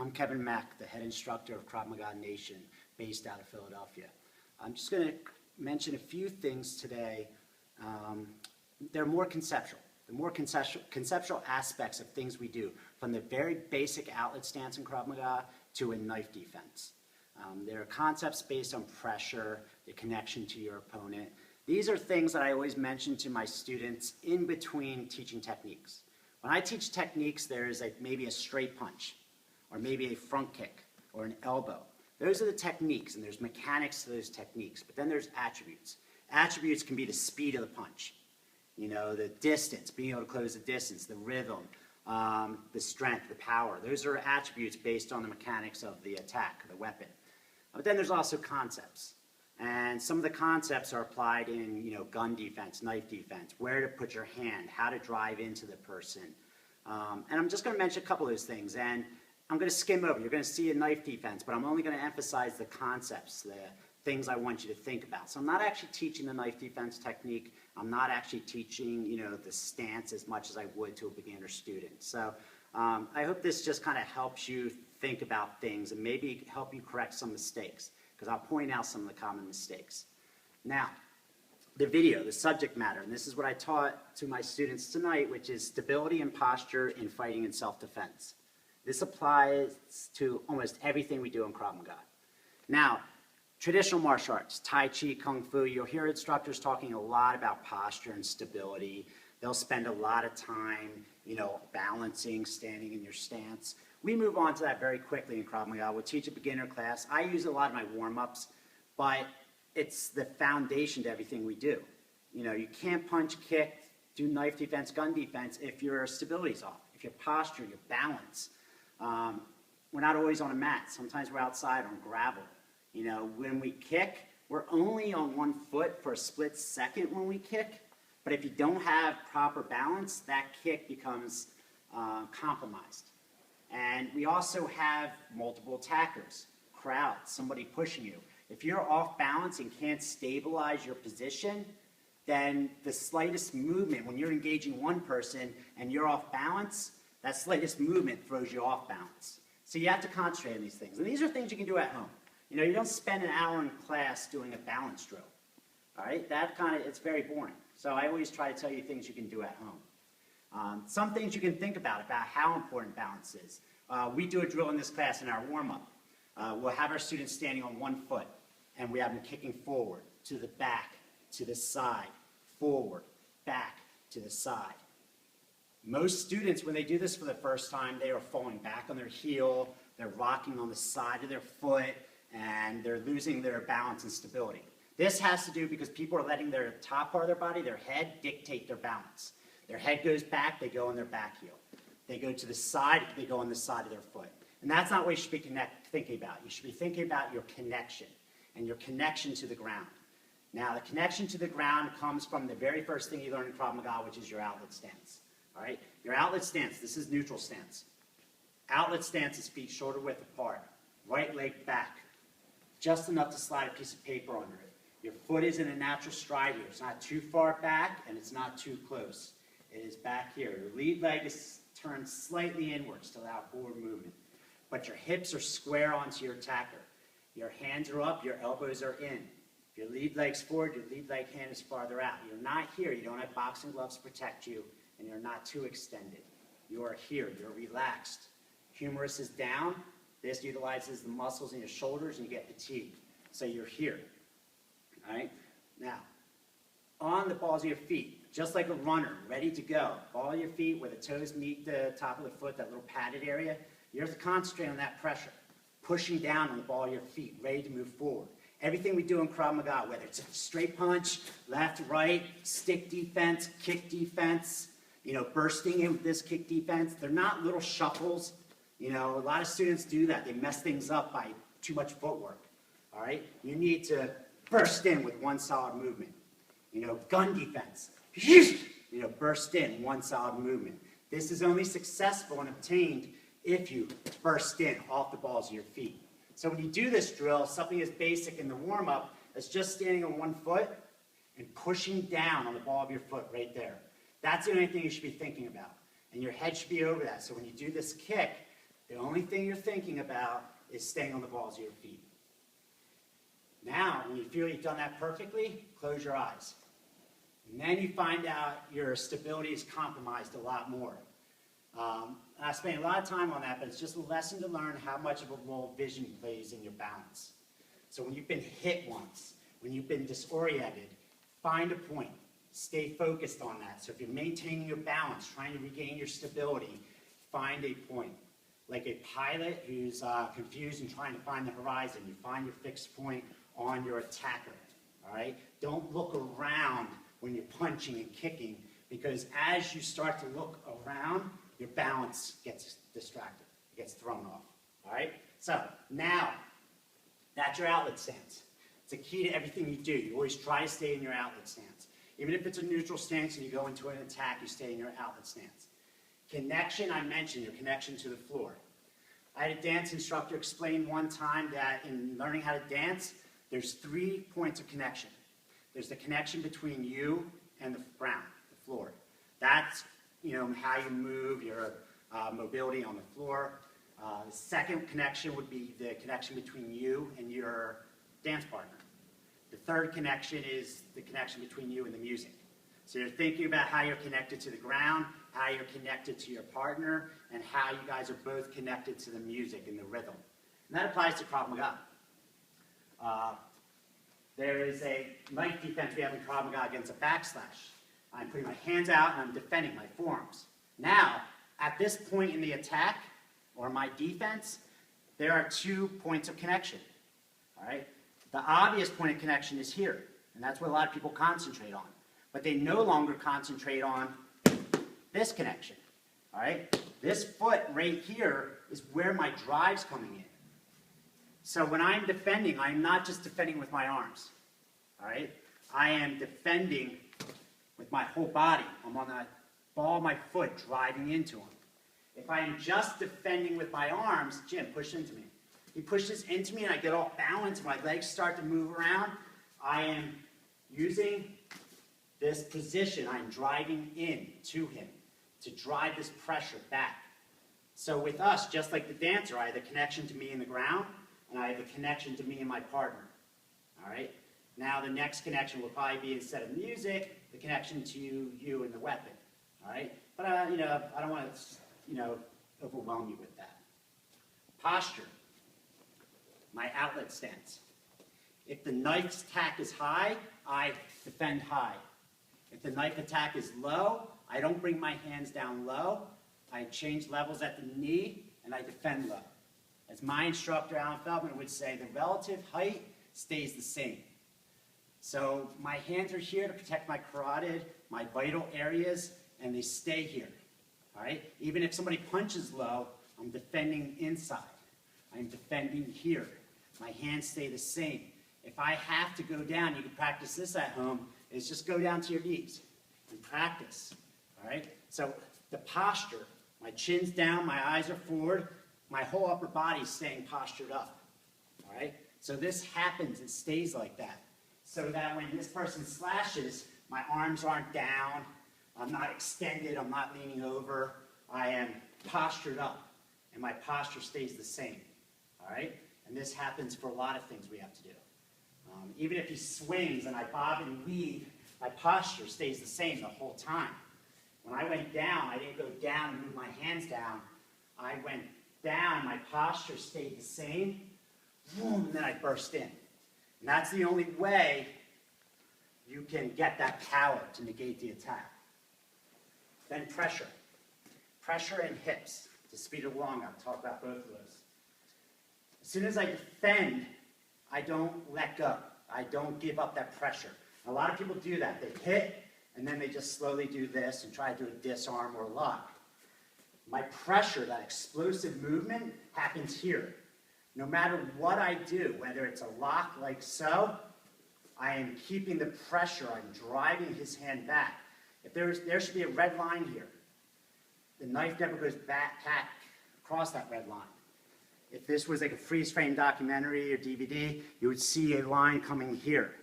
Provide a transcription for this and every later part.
I'm Kevin Mack, the head instructor of Krav Maga Nation, based out of Philadelphia. I'm just going to mention a few things today. They're more conceptual. The more conceptual aspects of things we do, from the very basic outlet stance in Krav Maga to a knife defense. There are concepts based on pressure, the connection to your opponent. These are things that I always mention to my students in between teaching techniques. When I teach techniques, there is maybe a straight punch, or maybe a front kick, or an elbow. Those are the techniques, and there's mechanics to those techniques, but then there's attributes. Attributes can be the speed of the punch, the distance, being able to close the distance, the rhythm, the strength, the power. Those are attributes based on the mechanics of the attack, the weapon. But then there's also concepts. And some of the concepts are applied in, gun defense, knife defense, where to put your hand, how to drive into the person. And I'm just going to mention a couple of those things. And I'm going to skim over. You're going to see a knife defense, but I'm only going to emphasize the concepts, the things I want you to think about. So I'm not actually teaching the knife defense technique. I'm not actually teaching, the stance as much as I would to a beginner student. So I hope this just kind of helps you think about things and maybe help you correct some mistakes, because I'll point out some of the common mistakes. Now, the video, the subject matter, and this is what I taught to my students tonight, which is stability and posture in fighting and self-defense. This applies to almost everything we do in Krav Maga. Now, traditional martial arts, Tai Chi, Kung Fu, you'll hear instructors talking a lot about posture and stability. They'll spend a lot of time, balancing, standing in your stance. We move on to that very quickly in Krav Maga. We'll teach a beginner class. I use a lot of my warm-ups, but it's the foundation to everything we do. You can't punch, kick, do knife defense, gun defense if your stability's off, if your posture, your balance. We're not always on a mat. Sometimes we're outside on gravel. When we kick, we're only on one foot for a split second when we kick, but if you don't have proper balance, that kick becomes compromised. And we also have multiple attackers, crowds, somebody pushing you. If you're off balance and can't stabilize your position, then the slightest movement, when you're engaging one person and you're off balance, that slightest movement throws you off balance. So you have to concentrate on these things. And these are things you can do at home. You don't spend an hour in class doing a balance drill. All right? It's very boring. So I always try to tell you things you can do at home. Some things you can think about how important balance is. We do a drill in this class in our warm-up. We'll have our students standing on one foot, and we have them kicking forward, to the back, to the side, forward, back, to the side. Most students, when they do this for the first time, they are falling back on their heel, they're rocking on the side of their foot, and they're losing their balance and stability. This has to do because people are letting their top part of their body, their head, dictate their balance. Their head goes back, they go on their back heel. They go to the side, they go on the side of their foot. And that's not what you should be thinking about. You should be thinking about your connection and your connection to the ground. Now, the connection to the ground comes from the very first thing you learn in Krav Maga, which is your outlet stance. All right? Your outlet stance, this is neutral stance. Outlet stance is feet shoulder width apart, right leg back, just enough to slide a piece of paper under it. Your foot is in a natural stride here. It's not too far back, and it's not too close. It is back here. Your lead leg is turned slightly inwards to allow forward movement. But your hips are square onto your attacker. Your hands are up, your elbows are in. If your lead leg's forward, your lead leg hand is farther out. You're not here. You don't have boxing gloves to protect you, and you're not too extended. You are here. You're relaxed. Humerus is down. This utilizes the muscles in your shoulders, and you get fatigued. So you're here. All right? Now, on the balls of your feet, just like a runner, ready to go. Ball of your feet where the toes meet the top of the foot, that little padded area. You have to concentrate on that pressure, pushing down on the ball of your feet, ready to move forward. Everything we do in Krav Maga, whether it's a straight punch, left, right, stick defense, kick defense, bursting in with this kick defense, they're not little shuffles. A lot of students do that. They mess things up by too much footwork. All right? You need to burst in with one solid movement. Gun defense. Burst in, one solid movement. This is only successful and obtained if you burst in off the balls of your feet. So when you do this drill, something as basic in the warm-up as just standing on one foot and pushing down on the ball of your foot right there. That's the only thing you should be thinking about. And your head should be over that. So when you do this kick, The only thing you're thinking about is staying on the balls of your feet. Now, when you feel you've done that perfectly, close your eyes. And then you find out your stability is compromised a lot more. And I spent a lot of time on that, but it's just a lesson to learn how much of a role vision plays in your balance. So when you've been hit once, when you've been disoriented, find a point. Stay focused on that. So if you're maintaining your balance, trying to regain your stability, find a point. Like a pilot who's confused and trying to find the horizon, you find your fixed point on your attacker. All right? Don't look around when you're punching and kicking, because as you start to look around, your balance gets distracted, it gets thrown off. All right? So now, that's your outlet stance. It's a key to everything you do. You always try to stay in your outlet stance. Even if it's a neutral stance and you go into an attack, you stay in your outlet stance. Connection, I mentioned, your connection to the floor. I had a dance instructor explain one time that in learning how to dance, there's 3 points of connection. There's the connection between you and the ground, the floor. That's how you move, your mobility on the floor. The second connection would be the connection between you and your dance partner. The third connection is the connection between you and the music. So you're thinking about how you're connected to the ground, how you're connected to your partner, and how you guys are both connected to the music and the rhythm. And that applies to Krav Maga. There is a knife defense we have in Krav Maga against a backslash. I'm putting my hands out and I'm defending my forearms. Now, at this point in the attack, or my defense, there are 2 points of connection. All right? The obvious point of connection is here, and that's what a lot of people concentrate on. But they no longer concentrate on this connection. All right? This foot right here is where my drive's coming in. So when I'm defending, I'm not just defending with my arms. All right? I am defending with my whole body. I'm on the ball of my foot driving into him. If I am just defending with my arms, Jim, push into me. He pushes into me and I get off balance, my legs start to move around. I am using this position, I'm driving in to him to drive this pressure back. So with us, just like the dancer, I have a connection to me in the ground, and I have a connection to me and my partner. All right? Now the next connection will probably be, instead of music, the connection to you and the weapon. All right? But I don't want to overwhelm you with that. Posture. My outlet stance. If the knife attack is high, I defend high. If the knife attack is low, I don't bring my hands down low. I change levels at the knee, and I defend low. As my instructor, Alan Feldman, would say, the relative height stays the same. So my hands are here to protect my carotid, my vital areas, and they stay here. All right? Even if somebody punches low, I'm defending inside. I'm defending here. My hands stay the same. If I have to go down, you can practice this at home, is just go down to your knees and practice. All right? So the posture, my chin's down, my eyes are forward, my whole upper body is staying postured up. All right? So this happens, it stays like that. So that when this person slashes, my arms aren't down, I'm not extended, I'm not leaning over, I am postured up, and my posture stays the same. All right? And this happens for a lot of things we have to do. Even if he swings and I bob and weave, my posture stays the same the whole time. When I went down, I didn't go down and move my hands down. I went down, my posture stayed the same, boom, and then I burst in. And that's the only way you can get that power to negate the attack. Then pressure. Pressure and hips. To speed it along, I'll talk about both of those. As soon as I defend, I don't let go. I don't give up that pressure. A lot of people do that. They hit, and then they just slowly do this and try to do a disarm or a lock. My pressure, that explosive movement, happens here. No matter what I do, whether it's a lock like so, I am keeping the pressure. I'm driving his hand back. If there should be a red line here. The knife never goes back across that red line. If this was like a freeze-frame documentary or DVD, you would see a line coming here.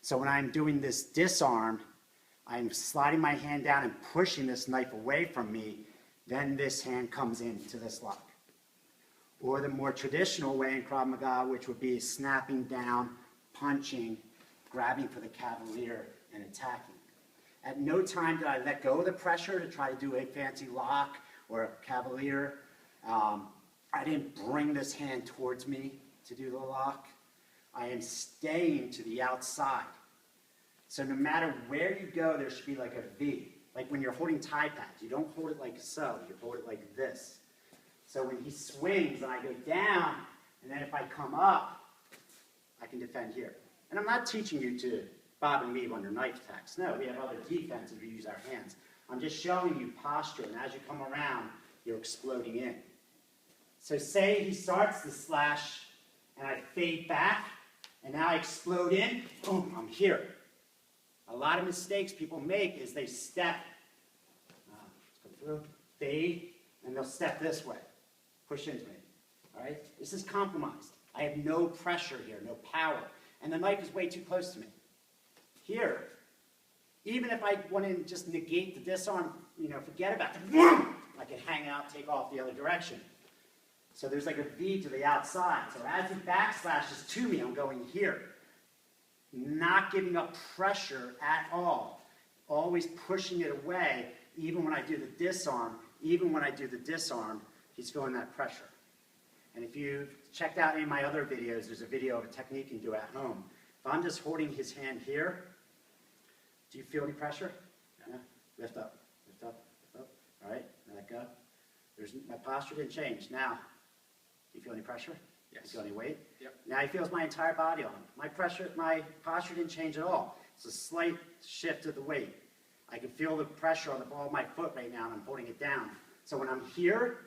So when I'm doing this disarm, I'm sliding my hand down and pushing this knife away from me, then this hand comes into this lock. or the more traditional way in Krav Maga, which would be snapping down, punching, grabbing for the cavalier, and attacking. At no time did I let go of the pressure to try to do a fancy lock or a cavalier. I didn't bring this hand towards me to do the lock. I am staying to the outside. So no matter where you go, there should be like a V. Like when you're holding Thai pads, you don't hold it like so, you hold it like this. So when he swings and I go down, and then if I come up, I can defend here. And I'm not teaching you to bob and weave under knife attacks. No, we have other defenses, we use our hands. I'm just showing you posture, and as you come around, you're exploding in. So say he starts the slash, and I fade back, and now I explode in, boom, I'm here. A lot of mistakes people make is they step, let's go through, fade, and they'll step this way, push into me, all right? This is compromised. I have no pressure here, no power, and the knife is way too close to me. Here, even if I want to just negate the disarm, forget about it, I can hang out, take off the other direction. So there's like a V to the outside. So as he backslashes to me, I'm going here. Not giving up pressure at all. Always pushing it away, even when I do the disarm. Even when I do the disarm, he's feeling that pressure. And if you checked out any of my other videos, there's a video of a technique you can do at home. If I'm just holding his hand here, do you feel any pressure? Yeah. Lift up, lift up, lift up. All right, let go. My posture didn't change. Now, do you feel any pressure? Yes. Do you feel any weight? Yep. Now he feels my entire body on him. My posture didn't change at all. It's a slight shift of the weight. I can feel the pressure on the ball of my foot right now, and I'm holding it down. So when I'm here,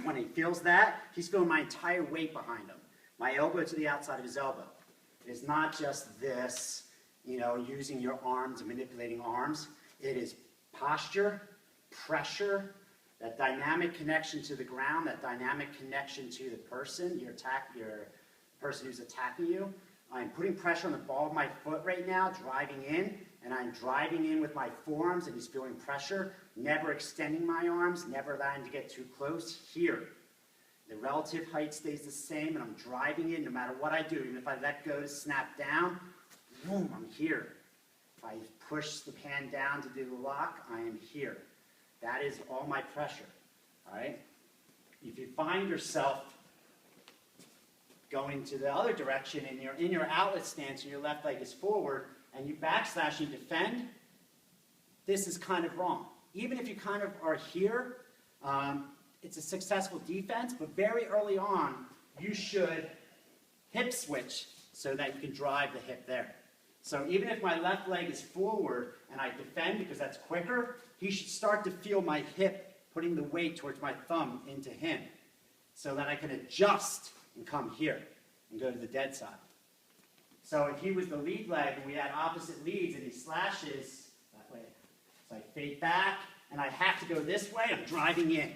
when he feels that, he's feeling my entire weight behind him. My elbow to the outside of his elbow. It is not just this, using your arms and manipulating arms. It is posture, pressure, that dynamic connection to the ground, that dynamic connection to the person, your person who's attacking you. I'm putting pressure on the ball of my foot right now, driving in, and I'm driving in with my forearms, and he's feeling pressure, never extending my arms, never allowing to get too close. Here, the relative height stays the same, and I'm driving in no matter what I do. Even if I let go to snap down, boom, I'm here. If I push the hand down to do the lock, I am here. That is all my pressure, all right? If you find yourself going to the other direction and you're in your outlet stance and your left leg is forward and you backslash and defend, this is kind of wrong. Even if you kind of are here, it's a successful defense, but very early on, you should hip switch so that you can drive the hip there. So even if my left leg is forward and I defend because that's quicker, he should start to feel my hip putting the weight towards my thumb into him so that I can adjust and come here and go to the dead side. So if he was the lead leg and we had opposite leads and he slashes that way, so I fade back and I have to go this way, I'm driving in.